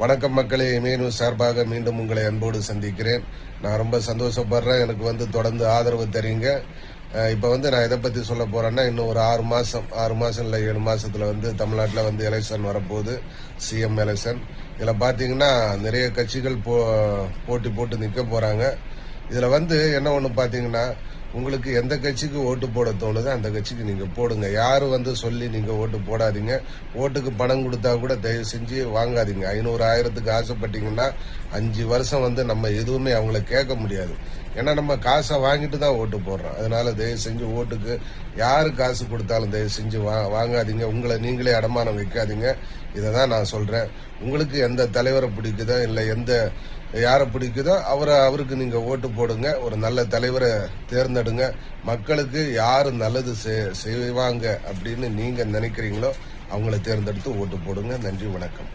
வணக்கம் மக்களே, இமேனு சார்பாக மீண்டும் உங்களை அன்போடு சந்திக்கிறேன். நான் ரொம்ப சந்தோஷப்படுறேன். எனக்கு தொடர்ந்து ஆதரவு தரீங்க. இப்போ நான் எதை பற்றி சொல்ல போறேன்னா, இன்னும் ஒரு 6 மாசம் இல்லை 7 மாசத்துல தமிழ்நாட்டில் எலெக்ஷன் வரப்போகுது, சிஎம் எலெக்ஷன். இதில் பார்த்தீங்கன்னா நிறைய கட்சிகள் போட்டி போட்டு நிற்க போறாங்க. இதில் என்ன ஒன்று பார்த்தீங்கன்னா, உங்களுக்கு எந்த கட்சிக்கு ஓட்டு போட தோணுதோ அந்த கட்சிக்கு நீங்க போடுங்க. யாரும் சொல்லி நீங்க ஓட்டு போடாதீங்க. ஓட்டுக்கு பணம் கொடுத்தா கூட தயவு செஞ்சு வாங்காதீங்க. 500 1000க்கு ஆசைப்பட்டீங்கன்னா 5 வருஷம் நம்ம எதுவுமே அவங்கள கேட்க முடியாது. ஏன்னா நம்ம காசை வாங்கிட்டு தான் ஓட்டு போடுறோம். அதனால தயவு செஞ்சு ஓட்டுக்கு யாரு காசு கொடுத்தாலும் தயவு செஞ்சு வாங்காதீங்க. உங்களை நீங்களே அடமானம் வைக்காதீங்க. இதை தான் நான் சொல்றேன். உங்களுக்கு எந்த தலைவரை பிடிக்குதோ இல்லை யாரை பிடிக்குதோ அவருக்கு நீங்க ஓட்டு போடுங்க. ஒரு நல்ல தலைவரை தேர்ந்தெடுங்க. மக்களுக்கு யாரு நல்லது செய்வாங்க அப்படின்னு நீங்க நினைக்கிறீங்களோ அவங்களை தேர்ந்தெடுத்து ஓட்டு போடுங்க. நன்றி, வணக்கம்.